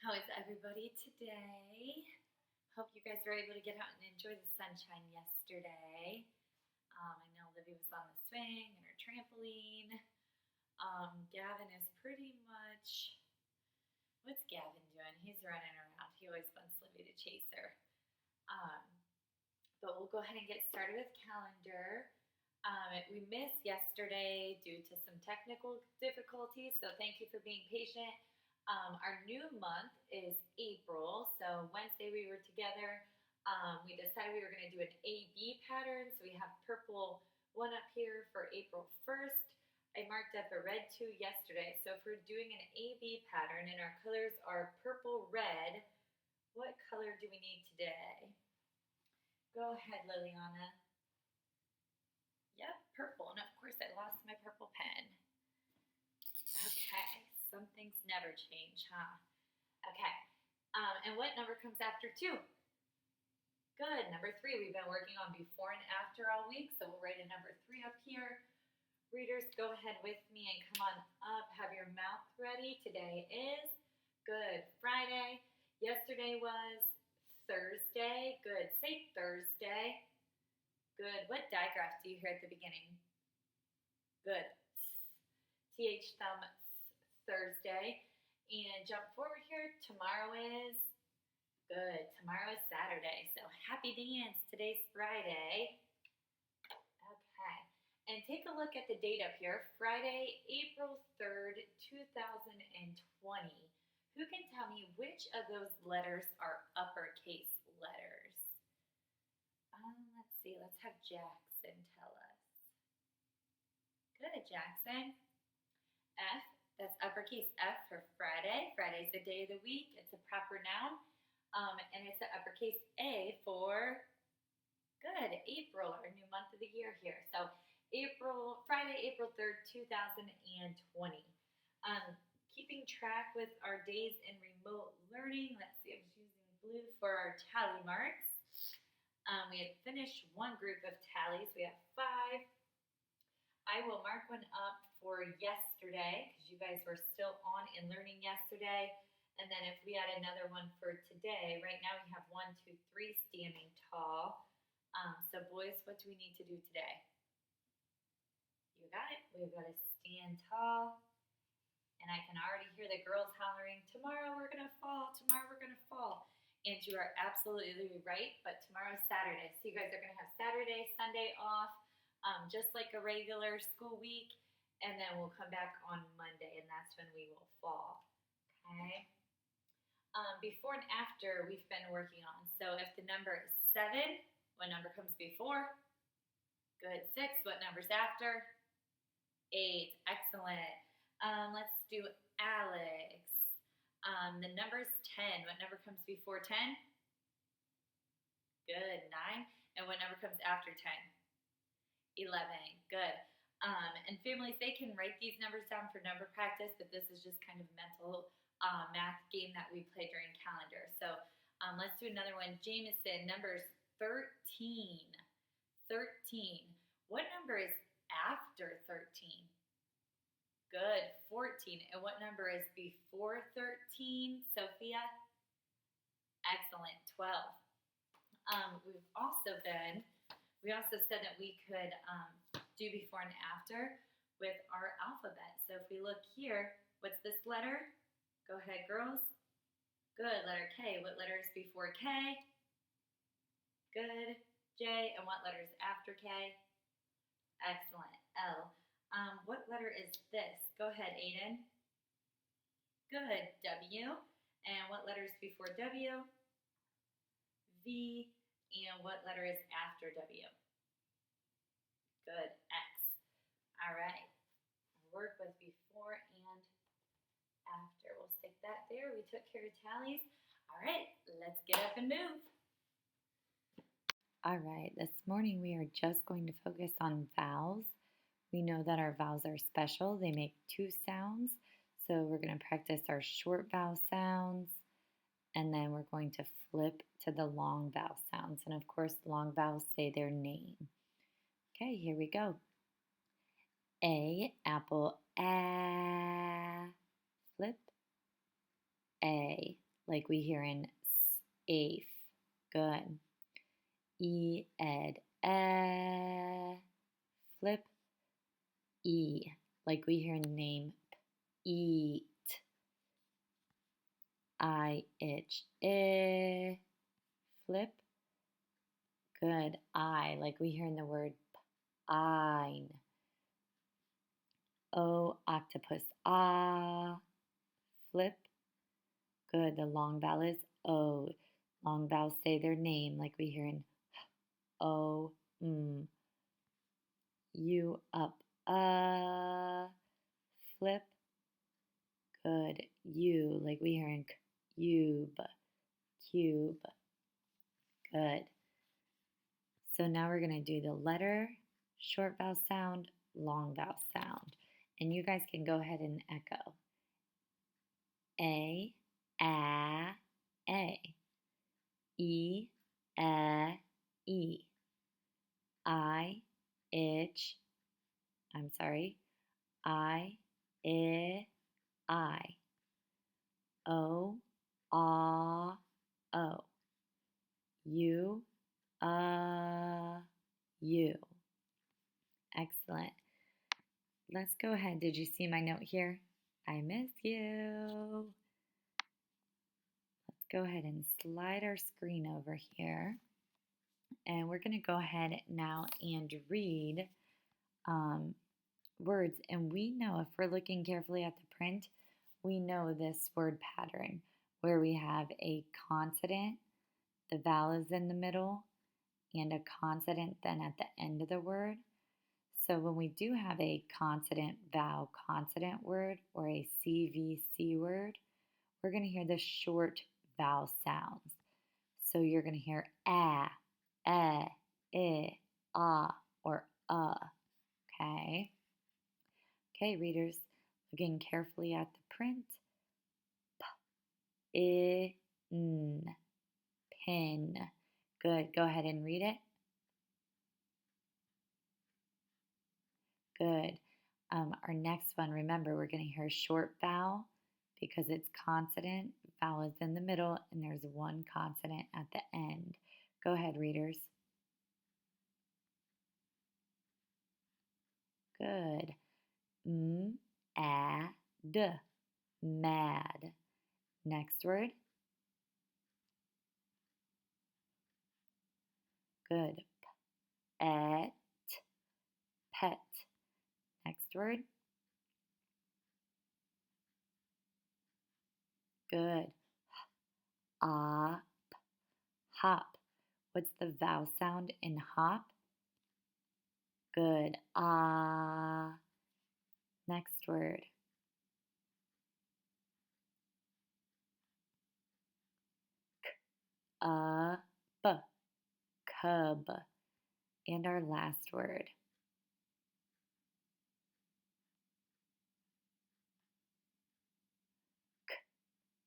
How is everybody today? Hope you guys were able to get out and enjoy the sunshine yesterday. I know Livy was on the swing and her trampoline. Gavin is pretty much, what's Gavin doing? He's running around. He always wants Livy to chase her. Um, but we'll go ahead and get started with calendar. We missed yesterday due to some technical difficulties, so thank you for being patient. Our new month is April, so Wednesday we were together. We decided we were going to do an A-B pattern, so we have purple 1 up here for April 1st. I marked up a red 2 yesterday, so if we're doing an A-B pattern and our colors are purple, red, what color do we need today? Go ahead, Liliana. Yep, purple, and of course I lost my purple pen. Okay. Some things never change, huh? Okay. And what number comes after 2? Good. Number 3. We've been working on before and after all week, so we'll write a number 3 up here. Readers, go ahead with me and come on up. Have your mouth ready. Today is good Friday. Yesterday was Thursday. Good. Say Thursday. Good. What digraph do you hear at the beginning? Good. TH thumb. Thursday. And jump forward here. Tomorrow is good. Tomorrow is Saturday. So happy dance. Today's Friday. Okay. And take a look at the date up here. Friday, April 3rd, 2020. Who can tell me which of those letters are uppercase letters? Let's see. Let's have Jackson tell us. Good, Jackson. F. That's uppercase F for Friday. Friday's the day of the week. It's a proper noun. And it's an uppercase A for, good, April, our new month of the year here. So Friday, April 3rd, 2020. Keeping track with our days in remote learning. Let's see, I was using blue for our tally marks. We had finished one group of tallies. We have 5. I will mark one up for yesterday because you guys were still on and learning yesterday. And then if we add another one for today, right now we have 1, 2, 3 standing tall. So boys, what do we need to do today? You got it. We've got to stand tall. And I can already hear the girls hollering, tomorrow we're going to fall, tomorrow we're going to fall. And you are absolutely right, but tomorrow's Saturday. So you guys are going to have Saturday, Sunday off. Just like a regular school week, and then we'll come back on Monday, and that's when we will fall, okay? Before and after we've been working on. So if the number is 7, what number comes before? Good. 6, what number's after? 8, excellent. Let's do Alex. The number's 10, what number comes before 10? Good. 9, and what number comes after 10? 11. Good. And families, they can write these numbers down for number practice, but this is just kind of a mental math game that we play during calendar. So let's do another one. Jameson, numbers 13. 13. What number is after 13? Good. 14. And what number is before 13? Sophia? Excellent. 12. We also said that we could do before and after with our alphabet. So if we look here, what's this letter? Go ahead, girls. Good, letter K. What letter is before K? Good, J. And what letter is after K? Excellent, L. What letter is this? Go ahead, Aiden. Good, W. And what letter is before W? V. And what letter is after W? Good, X. All right. Work with before and after. We'll stick that there. We took care of tallies. All right, let's get up and move. All right, this morning we are just going to focus on vowels. We know that our vowels are special. They make 2 sounds. So we're going to practice our short vowel sounds, and then we're going to flip to the long vowel sounds. And of course, long vowels say their name. Okay, here we go. A, apple, A, flip. A, like we hear in safe. Good. E, ed, flip. E, like we hear in the name eat. I, itch, flip. Good. I, like we hear in the word ein. O, octopus, flip. Good. The long vowel is O. Long vowels say their name, like we hear in O, U, up, flip. Good. U, like we hear in cube, cube. Good. So now we're going to do the letter, short vowel sound, long vowel sound. And you guys can go ahead and echo. A, A. E, E. I, itch, I, I. O, O. U, U. Excellent. Let's go ahead. Did you see my note here? I miss you. Let's go ahead and slide our screen over here. And we're going to go ahead now and read words. And we know, if we're looking carefully at the print, we know this word pattern where we have a consonant, the vowel is in the middle, and a consonant then at the end of the word. So when we do have a consonant vowel consonant word or a CVC word, we're going to hear the short vowel sounds. So you're going to hear a, or okay? Okay, readers, looking carefully at the print. In, pin. Good. Go ahead and read it. Good. Our next one, remember, we're going to hear short vowel because it's consonant. Vowel is in the middle, and there's one consonant at the end. Go ahead, readers. Good. Mad. Mad. Next word. Good. Pet. Pet. Next word. Good. Hop. Hop. What's the vowel sound in hop? Good. Ah. Next word. Up. Cub. And our last word.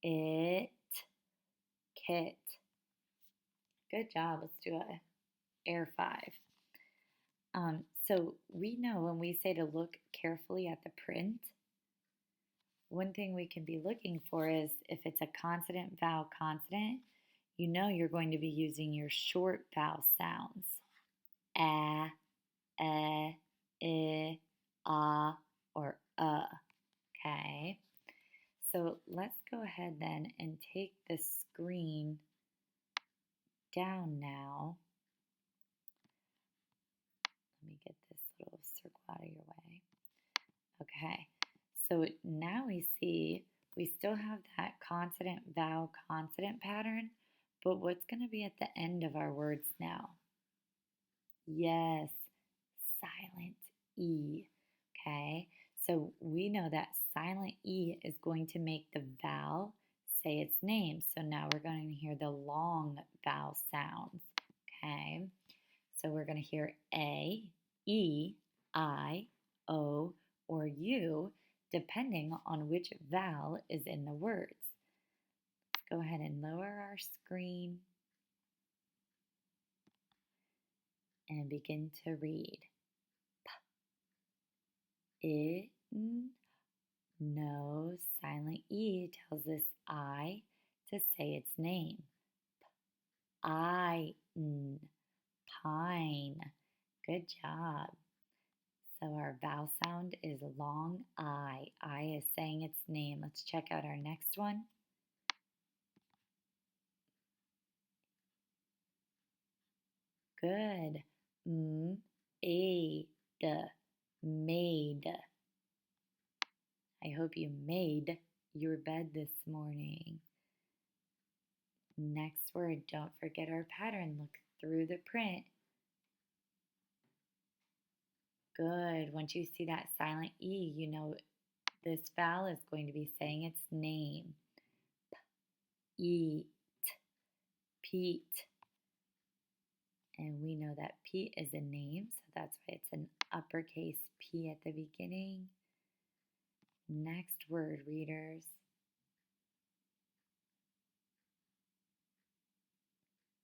It. Kit. Good job. Let's do a air 5. So we know when we say to look carefully at the print, one thing we can be looking for is if it's a consonant, vowel, consonant, you know you're going to be using your short vowel sounds. A, or okay? So let's go ahead then and take the screen down now. Let me get this little circle out of your way. Okay, so now we see we still have that consonant, vowel, consonant pattern, but what's going to be at the end of our words now? Yes, silent E. Okay, so we know that silent E is going to make the vowel say its name. So now we're going to hear the long vowel sounds. Okay, so we're going to hear A, E, I, O, or U, depending on which vowel is in the words. Let's go ahead and lower our screen and begin to read. In, no, silent E tells us I. to say its name. I, pine. Good job. So our vowel sound is long I. I is saying its name. Let's check out our next one. Good. A, d, made. I hope you made your bed this morning. Next word, don't forget our pattern. Look through the print. Good. Once you see that silent E, you know this vowel is going to be saying its name. Eat, Pete. And we know that Pete is a name, so that's why it's an uppercase P at the beginning. Next word, readers.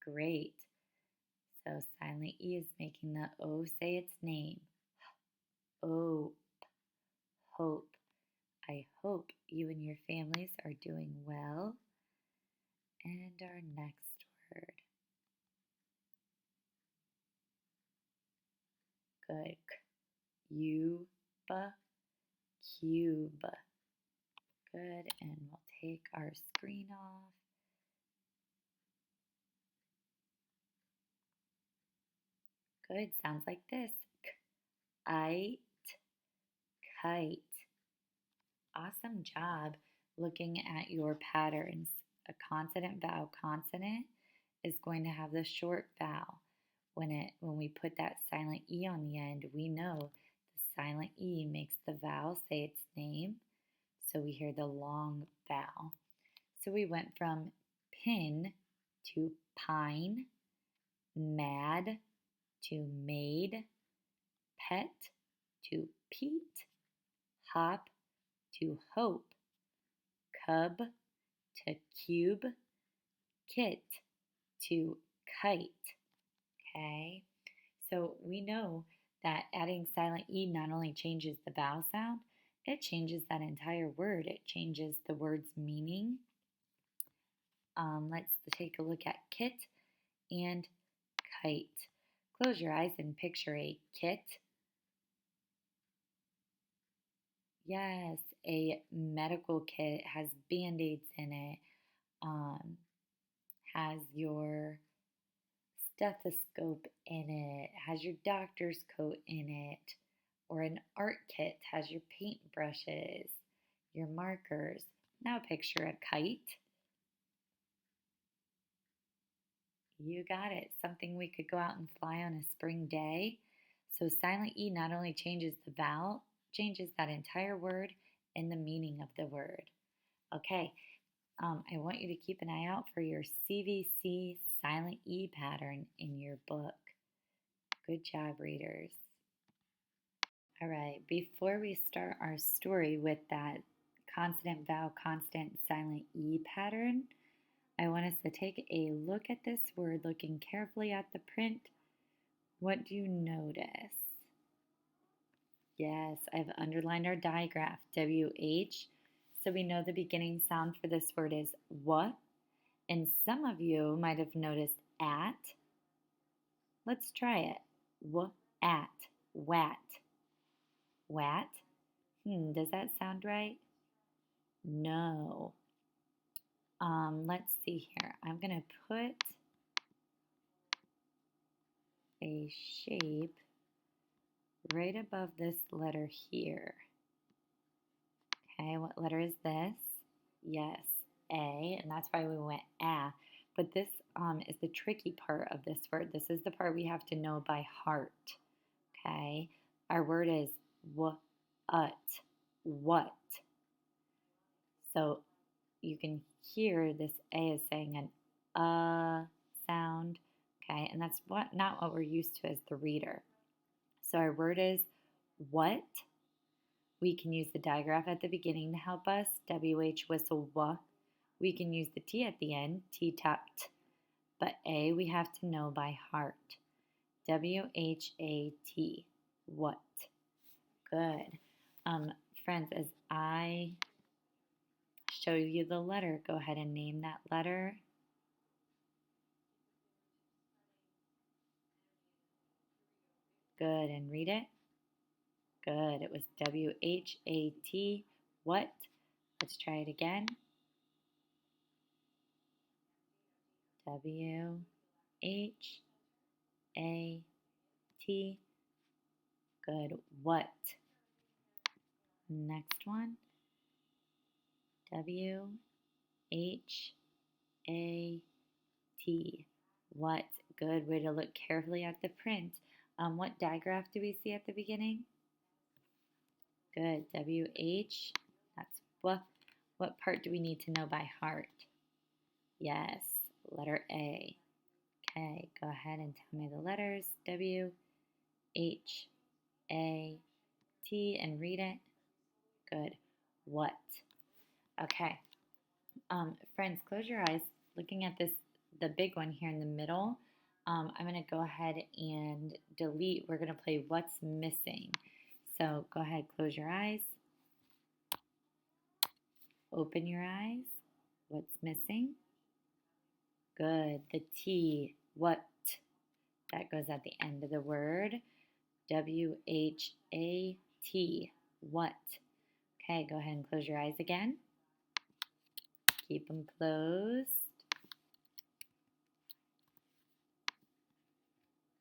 Great. So silent E is making the O say its name. Hope, hope. I hope you and your families are doing well. And our next word. Good. Cube. Good. And we'll take our screen off. Good. Sounds like this. Kite. Awesome job looking at your patterns. A consonant vowel consonant is going to have the short vowel. When we put that silent E on the end, we know the silent E makes the vowel say its name. So we hear the long vowel. So we went from pin to pine, mad to made, pet to Pete, hop to hope, cub to cube, kit to kite. Okay, so we know that adding silent E not only changes the vowel sound, it changes that entire word. It changes the word's meaning. Let's take a look at kit and kite. Close your eyes and picture a kit. Yes, a medical kit. It has band-aids in it. Has your stethoscope in it. Has your doctor's coat in it. Or an art kit has your paintbrushes, your markers. Now picture a kite. You got it. Something we could go out and fly on a spring day. So silent E not only changes the vowel, changes that entire word and the meaning of the word. Okay, I want you to keep an eye out for your CVC silent E pattern in your book. Good job, readers. All right, before we start our story with that consonant, vowel, constant, silent E pattern, I want us to take a look at this word, looking carefully at the print. What do you notice? Yes, I've underlined our digraph, WH. So we know the beginning sound for this word is what. And some of you might have noticed at. Let's try it. At, wat. Wat? Does that sound right? No. Let's see here. I'm going to put a shape right above this letter here. Okay, what letter is this? Yes, A, and that's why we went A. But this is the tricky part of this word. This is the part we have to know by heart. Okay, our word is what. So you can hear this A is saying an sound. Okay, and that's not what we're used to as the reader. So our word is what. We can use the digraph at the beginning to help us. WH whistle wa. We can use the T at the end, T tap t. But A we have to know by heart. WHAT. What. Good. Friends, as I show you the letter. Go ahead and name that letter. Good, and read it. Good, it was W-H-A-T, what? Let's try it again. W-H-A-T, good, what? Next one, W-H-A-T, what? Good, way to look carefully at the print. What digraph do we see at the beginning? Good, W-H, that's what. What part do we need to know by heart? Yes, letter A. Okay, go ahead and tell me the letters. W-H-A-T, and read it. Good, what? Okay, friends, close your eyes. Looking at this, the big one here in the middle, I'm going to go ahead and delete. We're going to play what's missing. So go ahead, close your eyes. Open your eyes. What's missing? Good. The T. What? That goes at the end of the word. W-H-A-T. What? Okay, go ahead and close your eyes again. Keep them closed.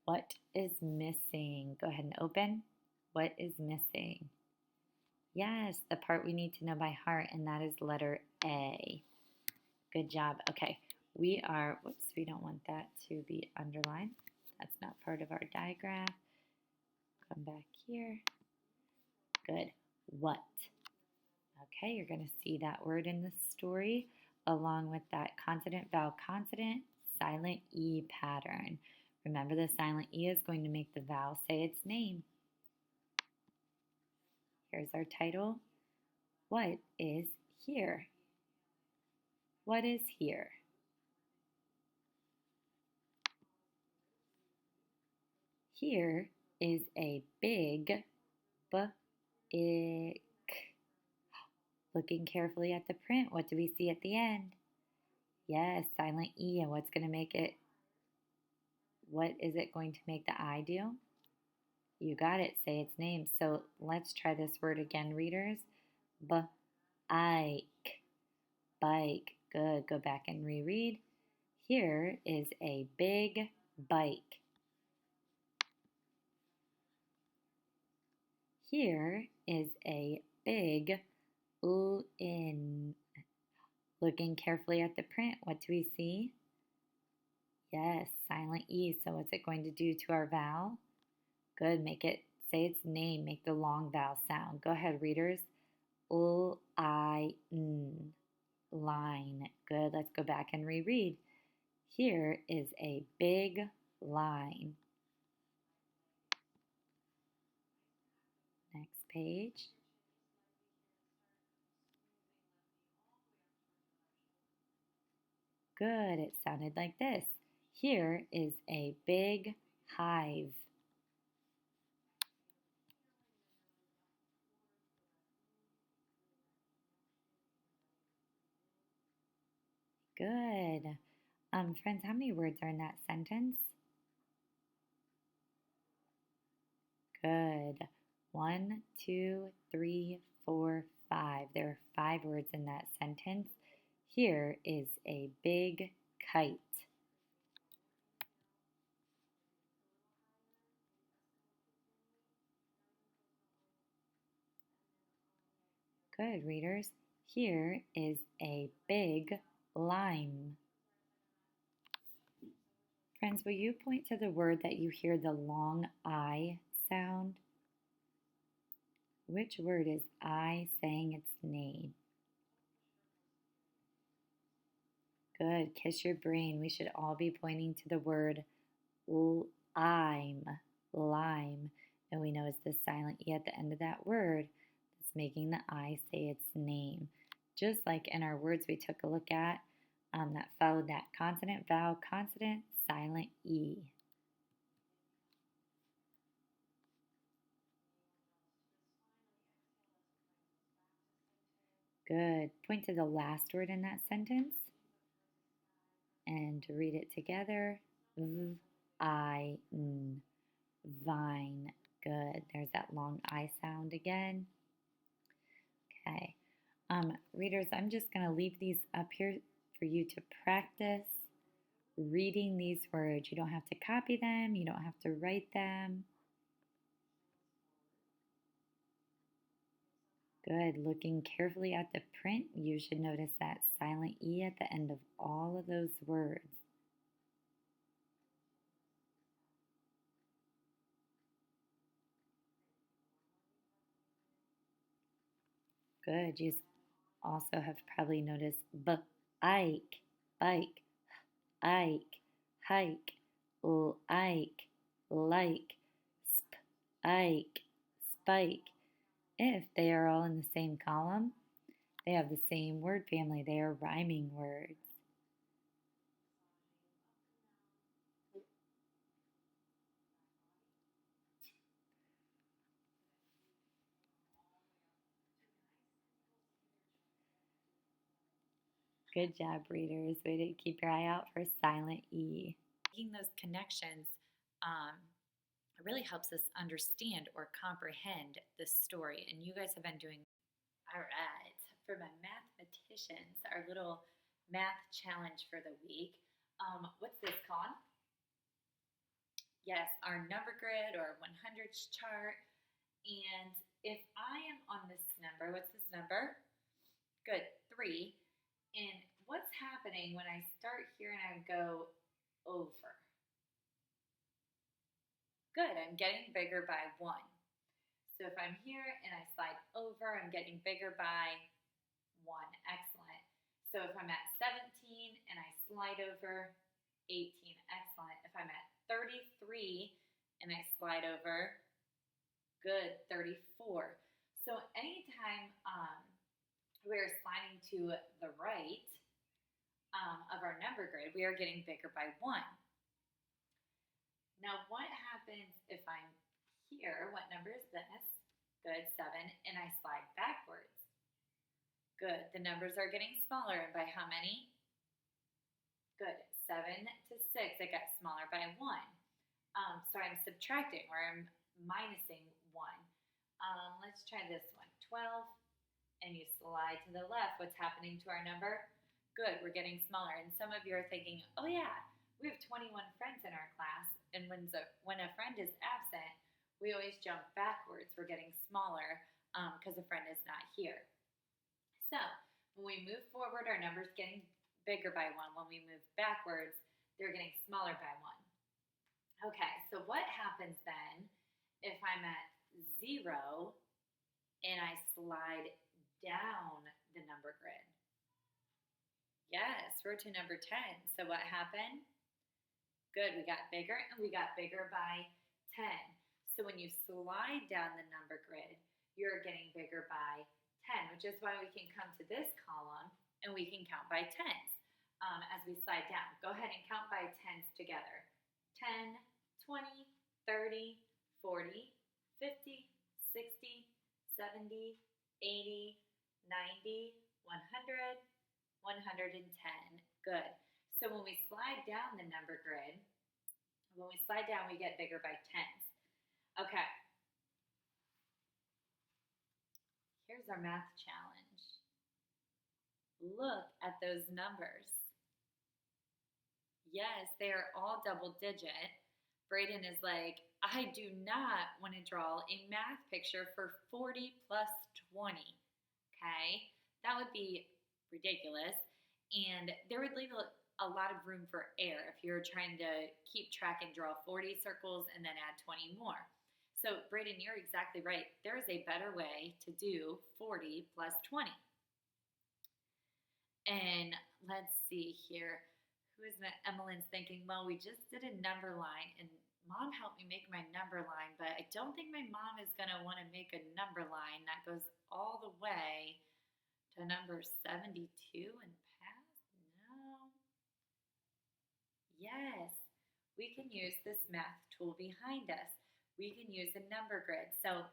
What is missing? Go ahead and open. What is missing? Yes, the part we need to know by heart, and that is letter A. Good job. Okay, we don't want that to be underlined. That's not part of our diagram. Come back here. Good. What? Okay, you're going to see that word in the story along with that consonant, vowel, consonant, silent E pattern. Remember, the silent E is going to make the vowel say its name. Here's our title. What is here? What is here? Here is a big ick. Looking carefully at the print, what do we see at the end? Yes, silent E. And what's going to make it? What is it going to make the I do? You got it. Say its name. So let's try this word again, readers. Bike. Bike. Good. Go back and reread. Here is a big bike. Here is a big in. Looking carefully at the print, what do we see? Yes, silent E. So what's it going to do to our vowel? Good. Make it say its name. Make the long vowel sound. Go ahead, readers. L-I-N. Line. Good. Let's go back and reread. Here is a big line. Next page. Good. It sounded like this. Here is a big hive. Good. Friends, how many words are in that sentence? Good. 1, 2, 3, 4, 5. There are 5 words in that sentence. Here is a big kite. Good, readers. Here is a big lime. Friends, will you point to the word that you hear the long I sound? Which word is I saying its name? Good. Kiss your brain. We should all be pointing to the word lime. Lime. And we know it's the silent E at the end of that word that's making the I say its name. Just like in our words we took a look at that followed that consonant, vowel, consonant, silent E. Good. Point to the last word in that sentence and read it together. V-I-N. Vine. Good. There's that long I sound again. Okay. Readers, I'm just going to leave these up here for you to practice reading these words. You don't have to copy them. You don't have to write them. Good. Looking carefully at the print, you should notice that silent E at the end of all of those words. Good. You also have probably noticed Ike, bike, Ike, hike, Ike, like, Ike, spike. If they are all in the same column, they have the same word family. They are rhyming words. Good job, readers. Way to keep your eye out for silent E. Making those connections really helps us understand or comprehend the story. And you guys have been doing all right. For my mathematicians, our little math challenge for the week. What's this, Con? Yes, our number grid or 100s chart. And if I am on this number, what's this number? Good, 3. And what's happening when I start here and I go over? Good, I'm getting bigger by 1. So if I'm here and I slide over, I'm getting bigger by 1. Excellent. So if I'm at 17 and I slide over, 18. Excellent. If I'm at 33 and I slide over, good, 34. So anytime we're sliding to the right of our number grid, we are getting bigger by 1. Now, what happens if I'm here? What number is this? Good, 7, and I slide backwards. Good, the numbers are getting smaller, and by how many? Good, 7 to 6, it got smaller by 1. So I'm subtracting, or I'm minusing 1. Let's try this one, 12, and you slide to the left. What's happening to our number? Good, we're getting smaller, and some of you are thinking, oh yeah, we have 21 friends in our class, and when a friend is absent, we always jump backwards. We're getting smaller because a friend is not here. So when we move forward, our number's getting bigger by 1. When we move backwards, they're getting smaller by 1. Okay, so what happens then if I'm at 0 and I slide down the number grid? Yes, we're to number 10. So what happened? Good, we got bigger, and we got bigger by 10. So when you slide down the number grid, you're getting bigger by 10, which is why we can come to this column and we can count by 10s as we slide down. Go ahead and count by 10s together. 10, 20, 30, 40, 50, 60, 70, 80, 90, 100, 110. Good. So when we slide down the number grid, when we slide down, we get bigger by 10s. Okay. Here's our math challenge. Look at those numbers. Yes, they are all double digit. Brayden is like, I do not want to draw a math picture for 40 plus 20. Okay? That would be ridiculous. And there would leave a lot of room for error if you're trying to keep track and draw 40 circles and then add 20 more. So, Brayden, you're exactly right. There is a better way to do 40 plus 20. And let's see here. Who is that? Emmeline's thinking, well, we just did a number line, and Mom helped me make my number line, but I don't think my mom is going to want to make a number line that goes all the way to number 72 and past. No. Yes, we can use this math tool behind us. We can use the number grid. So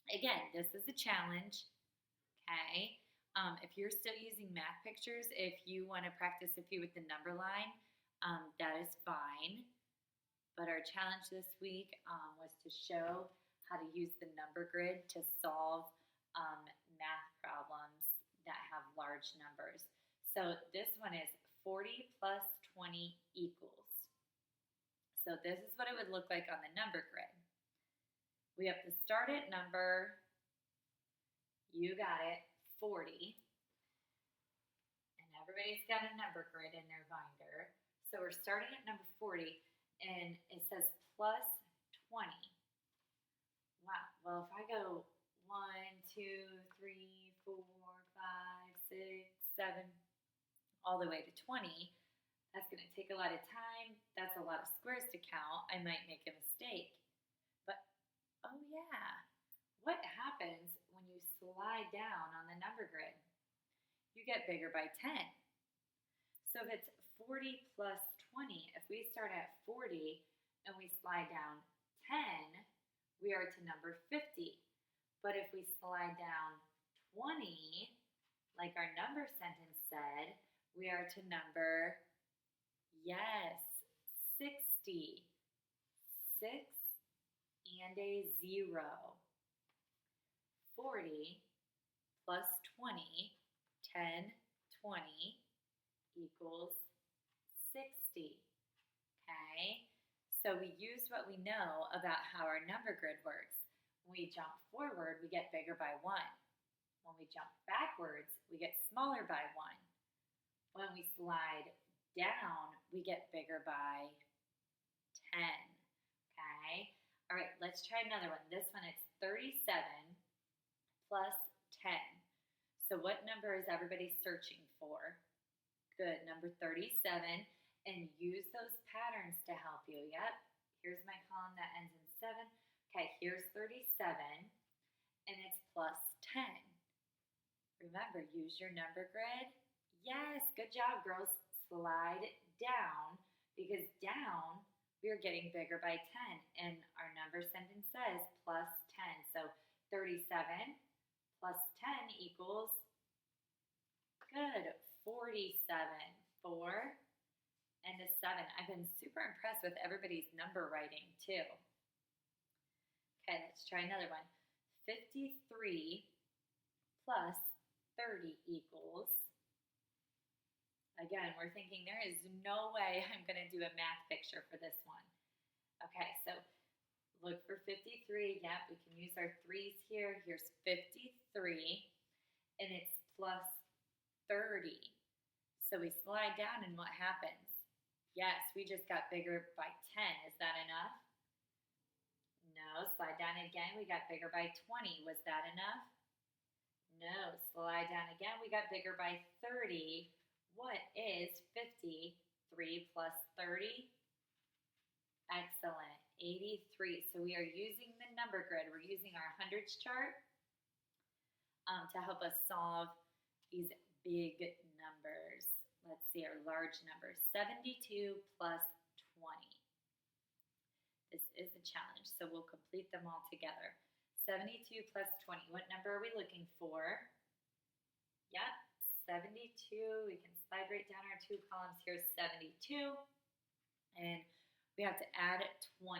again, this is a challenge, okay? If you're still using math pictures, if you want to practice a few with the number line, that is fine. But our challenge this week was to show how to use the number grid to solve math problems that have large numbers. So this one is 40 plus 20 equals. So this is what it would look like on the number grid. We have to start at number, you got it, 40. And everybody's got a number grid in their binder. So we're starting at number 40, and it says plus 20. Wow. Well, if I go 1, 2, 3, 4, 5, 6, 7, all the way to 20, that's going to take a lot of time. That's a lot of squares to count. I might make a mistake. But, oh yeah, what happens when you slide down on the number grid? You get bigger by 10. So if it's 40 plus 20, if we start at 40 and we slide down 10, we are to number 50. But if we slide down 20, like our number sentence said, we are to number, yes, 60. 6 and a 0. 40 plus 20, 10, 20 equals 60. Okay? So we use what we know about how our number grid works. When we jump forward, we get bigger by 1. When we jump backwards, we get smaller by 1. When we slide down, we get bigger by 10. Okay? All right, let's try another one. This one is 37 plus 10. So what number is everybody searching for? Good, number 37. And use those patterns to help you. Yep, here's my column that ends in 7. Okay, here's 37, and it's plus 10. Remember, use your number grid. Yes, good job, girls. Slide down, because down, we're getting bigger by 10, and our number sentence says plus 10. So 37 plus 10 equals, good, 47. 4 and a 7. I've been super impressed with everybody's number writing too. Okay, let's try another one. 53 plus 30 equals, again, we're thinking there is no way I'm going to do a math picture for this one. Okay, so look for 53. Yep, we can use our 3's here. Here's 53, and it's plus 30. So we slide down, and what happens? Yes, we just got bigger by 10. Is that enough? No. Slide down again. We got bigger by 20. Was that enough? No. Slide down again. We got bigger by 30. What is 53 plus 30? Excellent. 83. So we are using the number grid. We're using our hundreds chart to help us solve these big numbers. Let's see our large numbers. 72 plus 20. This is a challenge, so we'll complete them all together. 72 plus 20. What number are we looking for? Yep, 72. We can slide right down our 2 columns. Here's 72. And we have to add 20.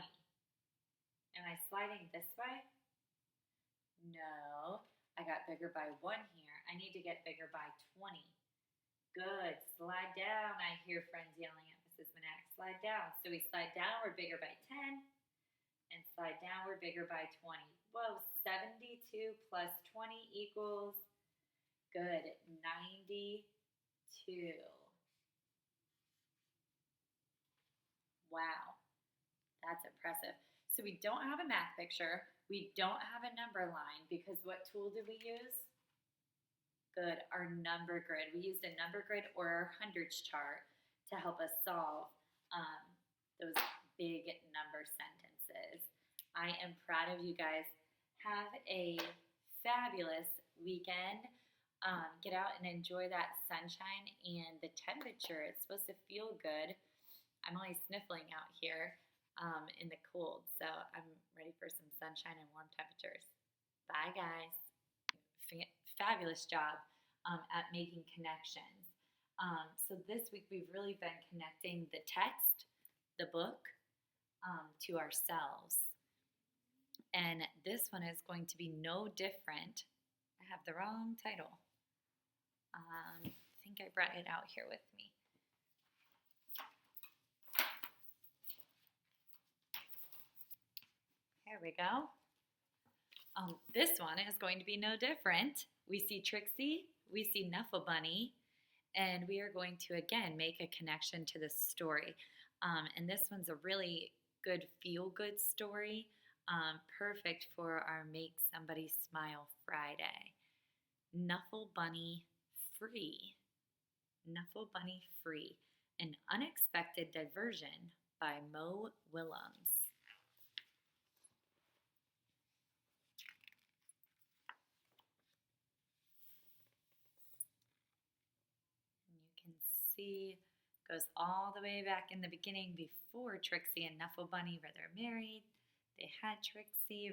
Am I sliding this way? No. I got bigger by 1 here. I need to get bigger by 20. Good. Slide down. I hear friends yelling at Mrs. Manak. Slide down. So we slide down, we're bigger by 10. And slide down, we're bigger by 20. Whoa, 72 plus 20 equals, good, 92. Wow, that's impressive. So we don't have a math picture. We don't have a number line because what tool did we use? Good, our number grid. We used a number grid or our hundreds chart to help us solve those big number sentences. I am proud of you guys. Have a fabulous weekend. Get out and enjoy that sunshine and the temperature. It's supposed to feel good. I'm only sniffling out here in the cold, so I'm ready for some sunshine and warm temperatures. Bye, guys. Fabulous job at making connections. So this week we've really been connecting the text, the book, to ourselves. And this one is going to be no different. I have the wrong title. I think I brought it out here with me. There we go. This one is going to be no different. We see Trixie, we see Nuffle Bunny, and we are going to again make a connection to the story. And this one's a really good feel-good story, perfect for our Make Somebody Smile Friday. Nuffle Bunny Free. Nuffle Bunny Free, an unexpected diversion by Mo Willems. See, goes all the way back in the beginning before Trixie and Nuffle Bunny were married. They had Trixie.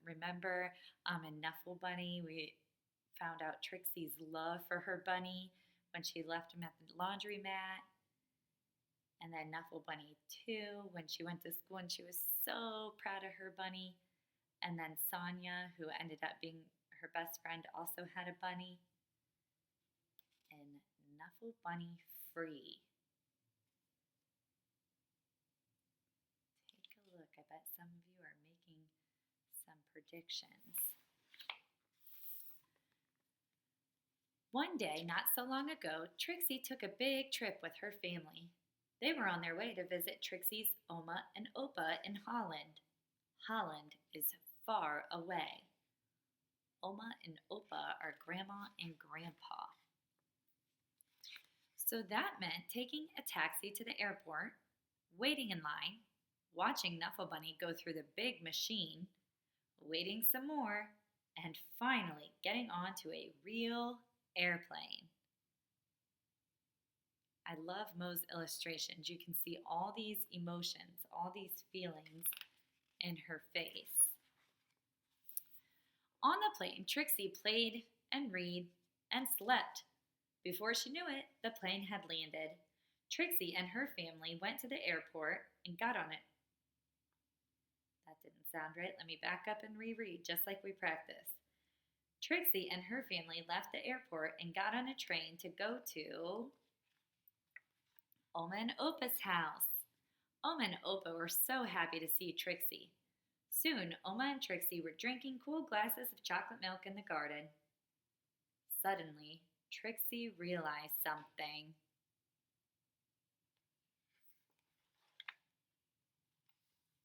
Remember, in Nuffle Bunny, we found out Trixie's love for her bunny when she left him at the laundromat. And then Nuffle Bunny too, when she went to school and she was so proud of her bunny. And then Sonia, who ended up being her best friend, also had a bunny. And Nuffle Bunny Free. Take a look. I bet some of you are making some predictions. One day, not so long ago, Trixie took a big trip with her family. They were on their way to visit Trixie's Oma and Opa in Holland. Holland is far away. Oma and Opa are Grandma and Grandpa. So that meant taking a taxi to the airport, waiting in line, watching Nuffle Bunny go through the big machine, waiting some more, and finally getting onto a real airplane. I love Mo's illustrations. You can see all these emotions, all these feelings in her face. On the plane, Trixie played and read and slept. Before she knew it, the plane had landed. Trixie and her family went to the airport and got on it. That didn't sound right. Let me back up and reread, just like we practiced. Trixie and her family left the airport and got on a train to go to Oma and Opa's house. Oma and Opa were so happy to see Trixie. Soon, Oma and Trixie were drinking cool glasses of chocolate milk in the garden. Suddenly, Trixie realized something.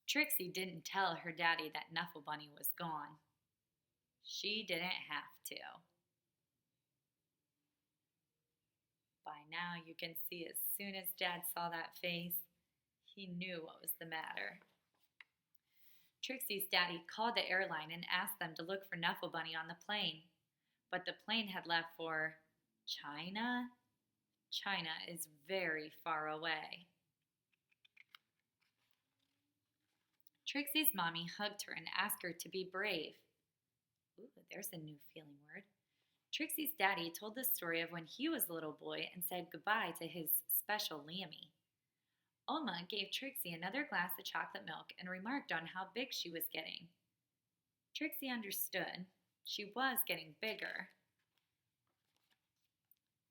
Trixie didn't tell her daddy that Nuffle Bunny was gone. She didn't have to. By now, you can see as soon as Dad saw that face, he knew what was the matter. Trixie's daddy called the airline and asked them to look for Nuffle Bunny on the plane. But the plane had left for China? China is very far away. Trixie's mommy hugged her and asked her to be brave. Ooh, there's a new feeling word. Trixie's daddy told the story of when he was a little boy and said goodbye to his special Lammy. Oma gave Trixie another glass of chocolate milk and remarked on how big she was getting. Trixie understood. She was getting bigger,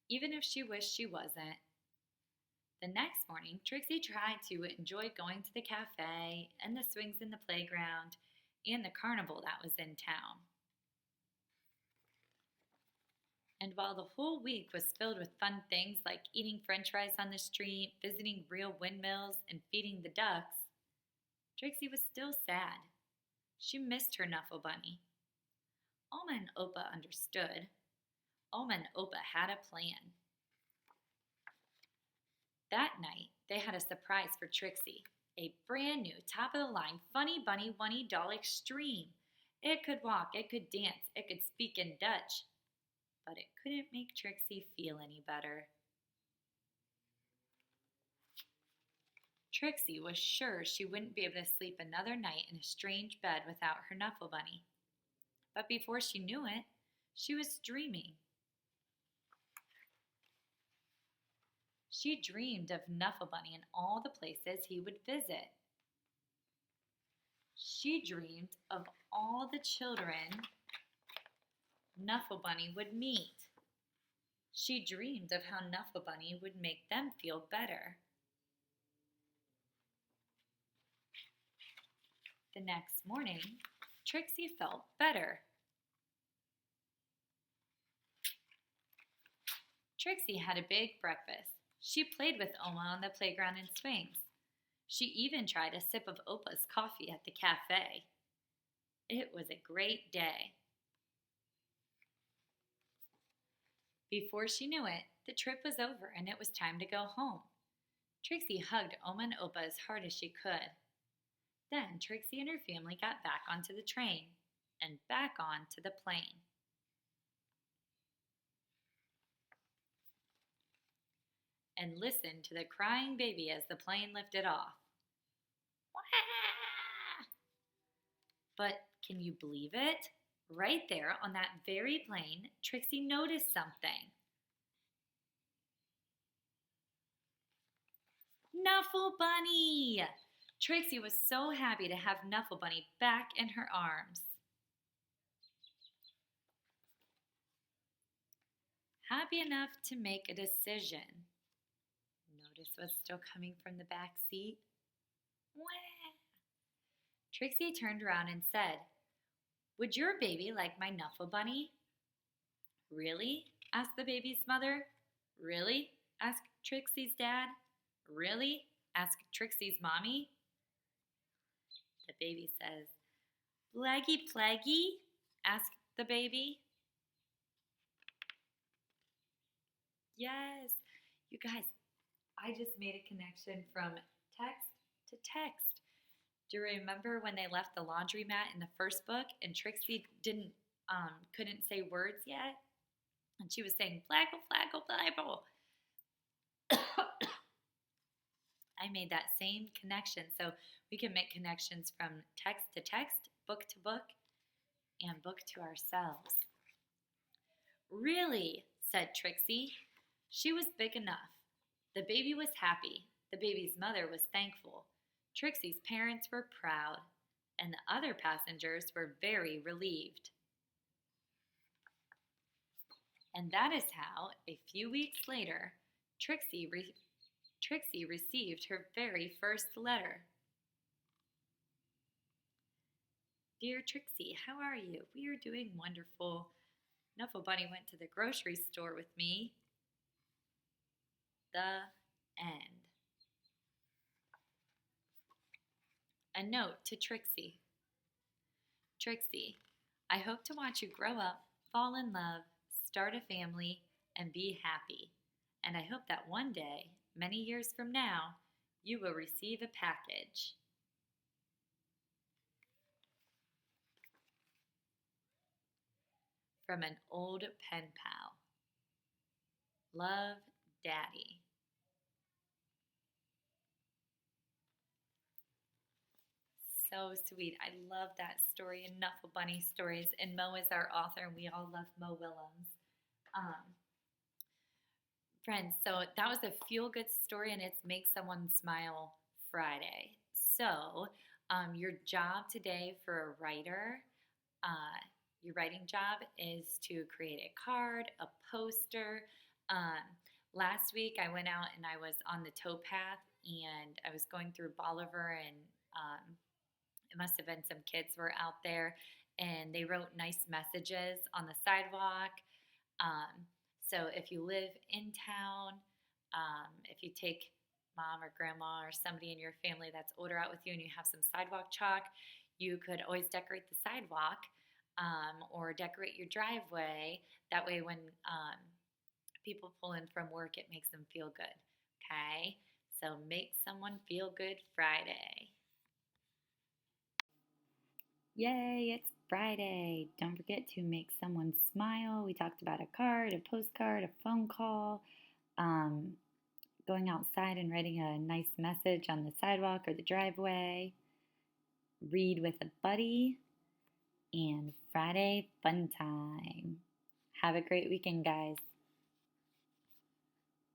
even if she wished she wasn't. The next morning, Trixie tried to enjoy going to the cafe and the swings in the playground and the carnival that was in town. And while the whole week was filled with fun things like eating french fries on the street, visiting real windmills, and feeding the ducks, Trixie was still sad. She missed her Nuffle Bunny. Oma and Opa understood. Oma and Opa had a plan. That night, they had a surprise for Trixie, a brand new, top-of-the-line Funny Bunny Wunny doll extreme. It could walk, it could dance, it could speak in Dutch, but it couldn't make Trixie feel any better. Trixie was sure she wouldn't be able to sleep another night in a strange bed without her Nuffle Bunny. But before she knew it, she was dreaming. She dreamed of Nuffle Bunny and all the places he would visit. She dreamed of all the children Nuffle Bunny would meet. She dreamed of how Nuffle Bunny would make them feel better. The next morning, Trixie felt better. Trixie had a big breakfast. She played with Oma on the playground and swings. She even tried a sip of Opa's coffee at the cafe. It was a great day. Before she knew it, the trip was over and it was time to go home. Trixie hugged Oma and Opa as hard as she could. Then Trixie and her family got back onto the train and back onto the plane. And listened to the crying baby as the plane lifted off. Wah! But can you believe it? Right there on that very plane, Trixie noticed something. Nuffle Bunny! Trixie was so happy to have Nuffle Bunny back in her arms. Happy enough to make a decision. Notice what's still coming from the back seat. Wah! Trixie turned around and said, "Would your baby like my Nuffle Bunny?" "Really?" asked the baby's mother. "Really?" asked Trixie's dad. "Really?" asked Trixie's mommy. The baby says, "Blaggy plaggy?" asked the baby. Yes, you guys, I just made a connection from text to text. Do you remember when they left the laundromat in the first book and Trixie couldn't say words yet? And she was saying, "Flaggle, flaggle, flaggle." I made that same connection. So we can make connections from text to text, book to book, and book to ourselves. "Really?" said Trixie. She was big enough. The baby was happy. The baby's mother was thankful. Trixie's parents were proud, and the other passengers were very relieved. And that is how, a few weeks later, Trixie received her very first letter. "Dear Trixie, how are you? We are doing wonderful. Nuffle Bunny went to the grocery store with me." The end. A note to Trixie. Trixie, I hope to watch you grow up, fall in love, start a family, and be happy. And I hope that one day, many years from now, you will receive a package. From an old pen pal. Love, Daddy. So sweet. I love that story and Nuffle Bunny stories. And Mo is our author, and we all love Mo Willems. Friends, so that was a feel-good story, and it's Make Someone Smile Friday. So your job today for a writer, your writing job is to create a card, a poster. Last week I went out and I was on the towpath, and I was going through Bolivar, and it must have been some kids were out there, and they wrote nice messages on the sidewalk. So if you live in town, if you take mom or grandma or somebody in your family that's older out with you and you have some sidewalk chalk, you could always decorate the sidewalk or decorate your driveway. That way when people pull in from work, it makes them feel good. Okay? So Make Someone Feel Good Friday. Yay, it's Friday. Don't forget to make someone smile. We talked about a card, a postcard, a phone call, going outside and writing a nice message on the sidewalk or the driveway, read with a buddy, and Friday fun time. Have a great weekend, guys.